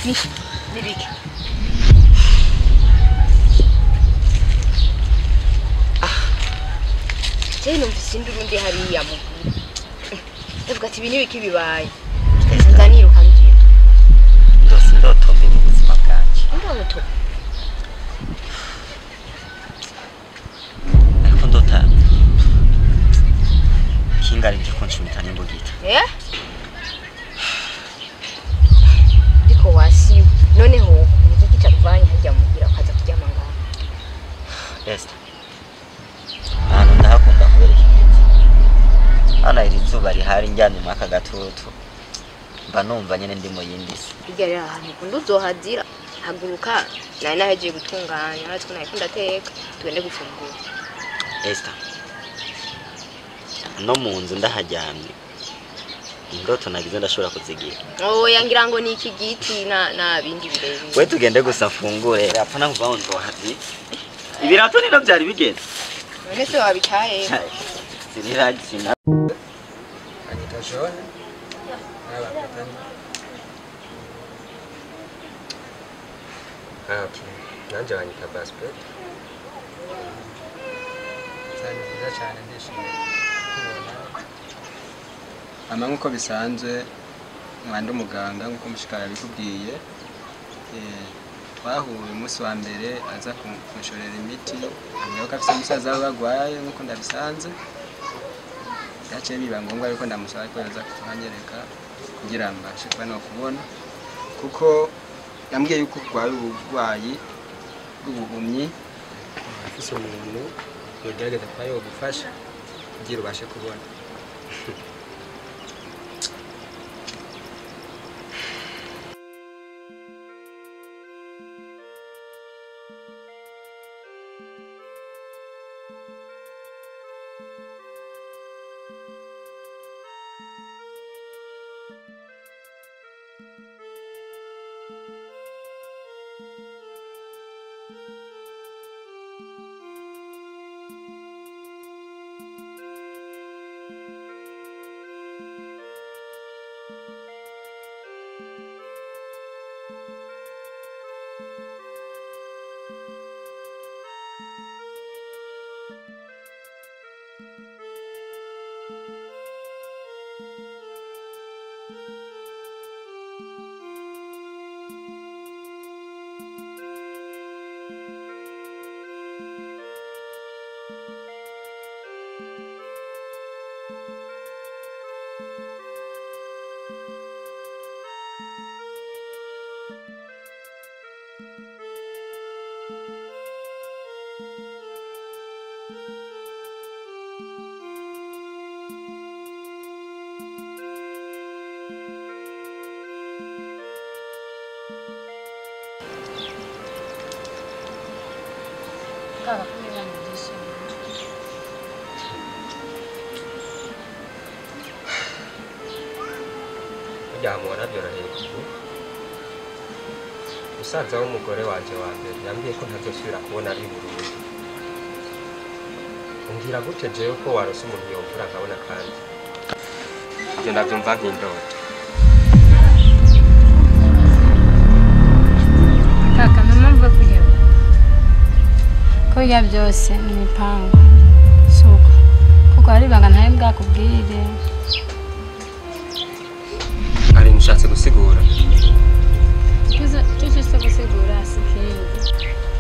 Nibiki. Tena mfise induru ndi hariya mu. Ndavuga ati ibintu biki bibaye. Ndaniruka ngiye. Ndotombe mu buzima bwanje. Ndoto. Ariko ndota kingari gikonshumita n'imbugita. Ndiko wasi noneho igiki cyavanye hajya mugira kaza kuryama ngaho. Esther. Hano ndahakunda kubera ikigezi. Hano iri zuba rihari njyanye mu aka gatutu. Mba numva nyene ndi mu yindi si. Igere ahantu kundi uzohazira haguruka nari nahejeje gutunganya natwe nayikunda teka tugende gufungura. Esther. No mu nzu ndahajyamye. Indoto nagize ndashobora kuzigira. Yangira ngo ni iki giti na bindi birebire. We tugende gusa fungure. Apfa na kuva ndo hazi. Ibirato nino byari bigeze. None se wabitaye. Siriraje sina. Agita jone. Naba katani. Okay. Nanje wanyita basket. Nziza cyane ndishimye kubona ama nkuko bisanzwe mwanda umuganga nkuko mushikara bikubwiye twahuye umunsi wa mbere aza kumushorera imiti amwe ko afite umusaza wabagwaye nkuko ndabisanze yaciye biba ngombwa ariko ndamusaba ko yaza kuhanyereka kugira ngo mbashe kuba no kubona kuko yambwiye yuko kwawe ubugwayi bw'ubuhumyi afise umuntu yogerageza kwa yo gufasha kugira ubashe kubona Yamubona byoroheye kuko musaza w'umugore wanje wa mbere yambwiye ko ntazosubira kubona ari Burundi. Ngira gute jewe ko warose umuntu yomvura nkabona kandi ibyo ndabyumva nk'indoto. Kaka mama mva kuyeho ko ya byose ni mipango suko kuko ari banga ntaye mbwakubwire. Ari mushatse gusigura Tuzo gusigura sikindi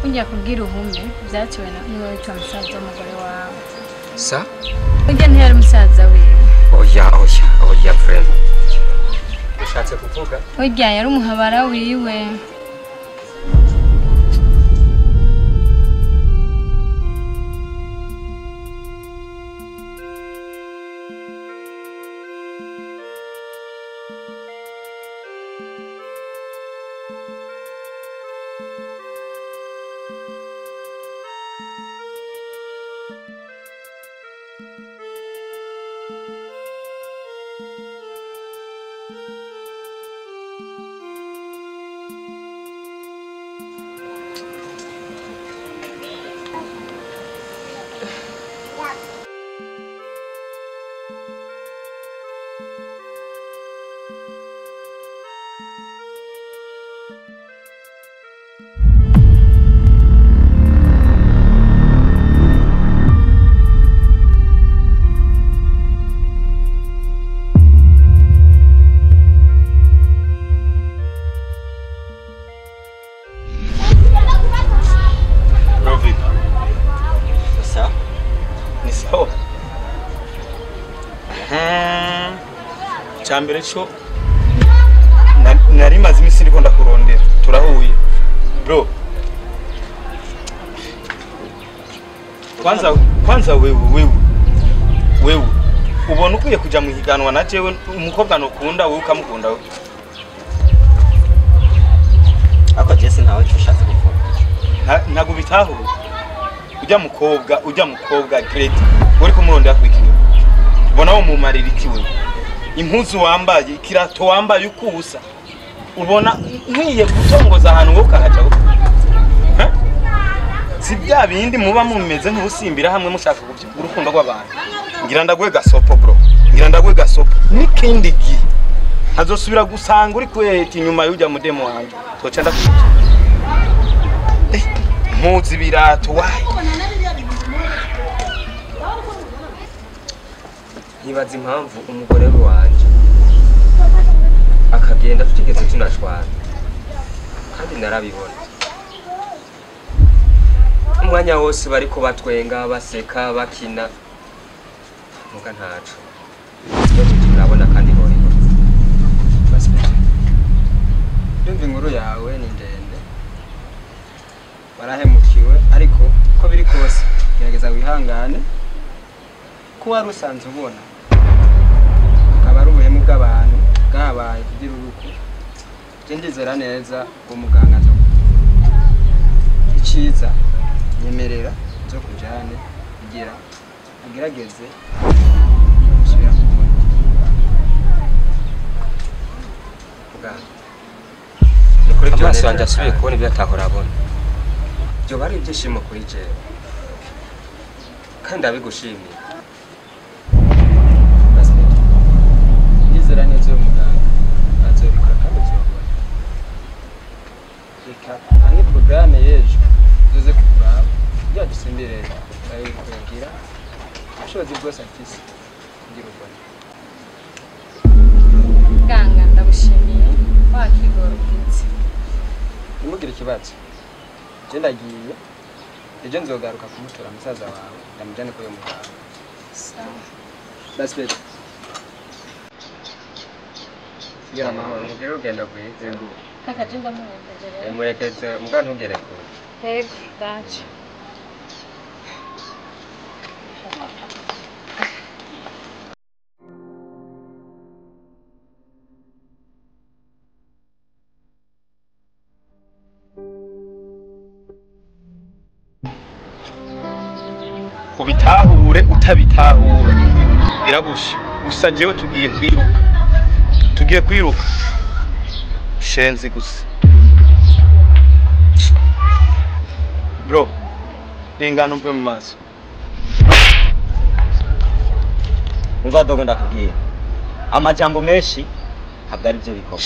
unja kubwira uhume byaciwe n'uwo witwa musaza w'umugore wawe sa ujya ntiyari musaza wiwe. Oya friend ushatse kuvuga ujya yari umuhabara wiwe. cyambere cyo nari maze imisi ndiko ndakurondera turahuye bro kwanza wewe ubona ukwiye kuja mu higanwa na jewe umukobwa nokunda wewe ukamukunda we ako Jesse nawe cyushatse gukora ntago bitaho ujya mukobwa great uri kumurondera kwikini ubona wo mumarira iki we impuzu wambaye ikirato wambaye ukusa ubona nkwiye gutongoza ahantu wo kahaja si bya bindi muba mumeze nk'usimbira hamwe mushaka kubyigura urukundo rw'abantu ngira ndagwe gasopo bro ngira ndagwe gasopo nikindi gi hazosubira gusanga uri kweti nyuma y'ujya mu demo wanjye toca ndakubye muzi birato wayi ntibaza impamvu umugore wanje akagenda tutigeze tunashwana kandi narabibona umwanya wose bariko batwenga baseka bakina muga ntaco turabona kandi hori Ndumva inkuru yawe ni ndende barahemukiwe ariko ko biri kose gerageza wihangane ko wari usanze ubona akaba ari ubuhemu bw'abantu bwabaye kugira uruko ndizera neza ngo muganga zo iciza nyemerera zo kujane kugira agerageze gusubira kubona muganga nukuri amaso yanjye asubiye kubona ibyo atahora abona byo bari ibyishimo kuri jewe kandi abigushimiye ndizera neza uyu muganga azobikora kandi uzobona reka ani porogaramu y'ejo tuze kuraba ibyo dusimbire kugira ubushobozi bwose afise kugira ubone Ganga ndagushimiye wakigororotse nimugire ikibazo je ndagiye ejo nzogaruka kumutora musaza wawe ndamujane ko yo muganga sawa that's better sigira mahoro mugire ugenda kwiza kaka jinda murekeze murekeze muga ntugere kure yego dacu kubitahure utabitahure biragusha gusa jewe tugiye kwiruka shenzi gusa bro ringana umpe mu maso umva dogo ndakubwira amajambo menshi ntabwo ari byo bikoma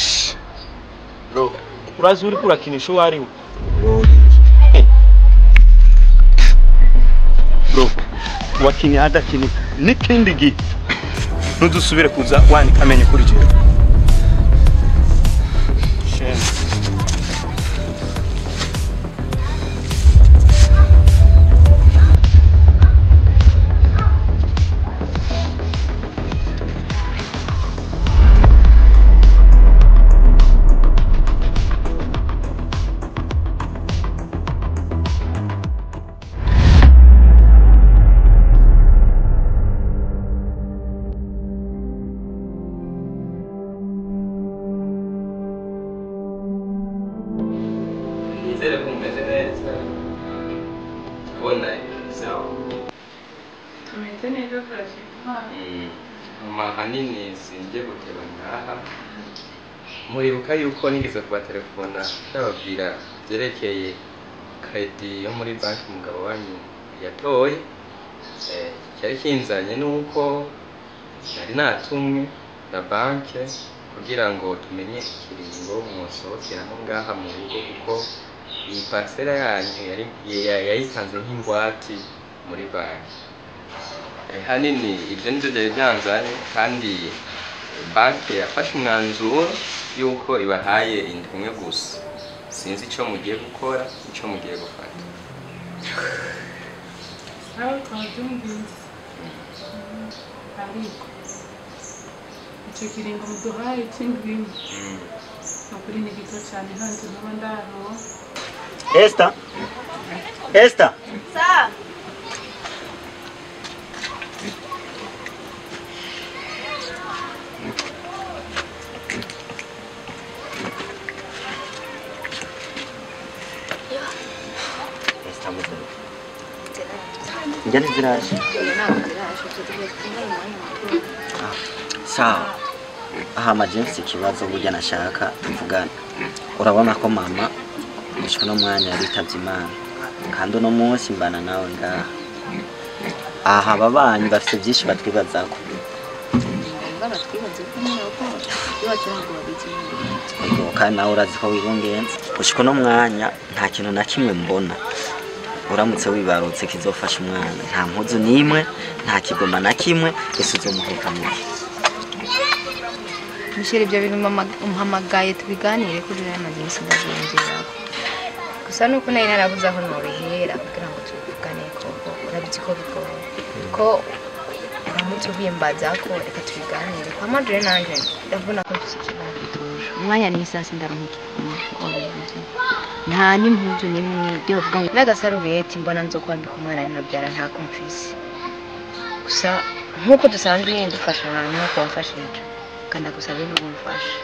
bro urazi uri kurakinisha uwo ari we bro wakini adakini nikindi gi ntudusubire kuza wandika amenye kuri jewe shenzi nizere ko umeze neza ubona sawa tumeze neza turashima ahanini sinjye guteba ngaha muribuka yuko nigeze kubatelefona ndababwira byerekeye kredi yo muri banki umugabo wanyu yatoye cyari kinzanye nuko nari natumwe na banki kugira ngo tumenye ikiringo musohokeramo ngaha mu rugo kuko iyi parcela yanyu yayisanze nk'ingwate muri banki hanini ibyo nibyo byari byanzanye kandi banki yafashe umwanzuro yuko ibahaye inda imwe gusa sinzi icyo mugiye gukora icyo mugiye gufata sawa twabyumvise ariko icyo kiringo muduhaye cy'indwimo nukuri ni gito cyane ntanze nkaba ndaroha. Esther Esther Sa Esther muzo njani ziraje sawa aha James ikibazo burya nashaka tuvugana urabona ko mama ushwe no mwanya yaritavye Imana kandi uno munsi mbana nawe ngaha aha babanyi bafite byinshi batwibazako ego kandi nawe urazi ko wibungenze ushwe no mwanya nta kintu na kimwe mbona uramutse wibarutse kizofasha umwana nta mpuzu nimwe nta kigoma na kimwe ese uzomuheka muke Mishira ibyo bintu umpamagaye tubiganire kuri rero James ndazongera gusa nuko nari narabuze aho norihera kugira ngo tuvugane koko urabizi ko bigoye ko uramutse ubimbaza ko reka tubiganire kwa Madre nanje ndabona ko tusikibana bituje umwanya ni isasi ndaruhuka nta n'impuzu nimwe byo vuga ngo n'agasarubeti mbona nzokwambika umwana nabyara nta kumfisi gusa nkuko dusanzwe dufasha abantu no kumfashisha kandi agusaba n'ubufasha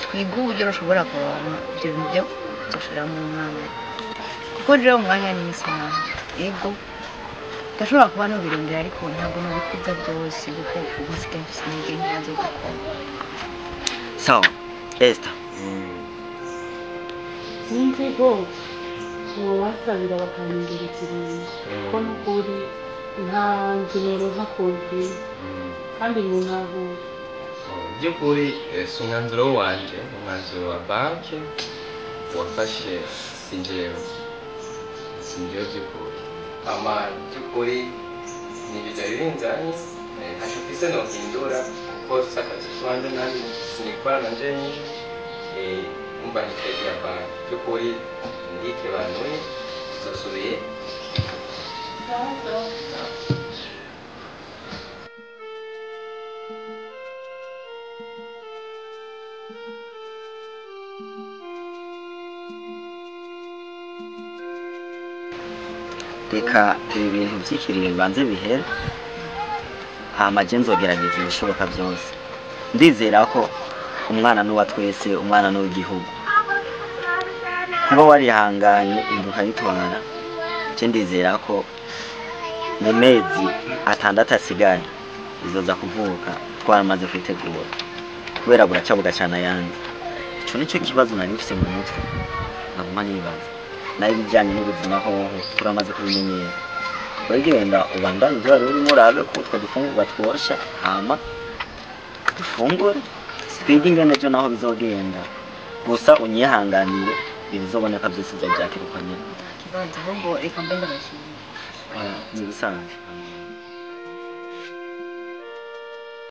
twiga uburyo ushobora kuronka ibyo bintu byo gushira mu mwana kuko rero umwanya ni isaha ego gashobora kuba n'ubirindira ariko ntabwo nabikuza byose kuko ubusike mfite ngiye gukora sawa Esther Nzigo wasabira bakanyingira ikiringo ko n'ukuri nta nzira hakunze kandi ntaho by'ukuri si umwanzuro wanje umwanzuro wa banki wafashe sinjewe by'ukuri ama by'ukuri nibyo byari binzanye ntacyo mfise nohindura kuko si akazi k'ibanze nanjye sinikora nanje umva nitegera banki by'ukuri ndikebanuye zosubiye reka ibi bintu by'ikiriro bibanze bihere hama je nzogerageza ibishoboka byose ndizera ko umwana n'uwa twese umwana n'uw'igihugu kuba warihanganye induka yitwara je ndizera ko mu mezi 6 asigaye izoza kuvuka twaramaze kwitegura kubera buraca bugacana yandi ico nico kibazo nari mfise mu mutwe nkaguma nibaza nayo bijyanye n'ubuzima ho turamaze kubimenyera bagenda ubandanye ibyo wari urimo urabe ko utwo dufungurwa twosha hama dufungure twige ingene ejo naho bizogenda gusa unyihanganire bizoboneka byose uzobyakira uko nyine kibanza ahubwo reka mbe ndabashimira ni bisanzwe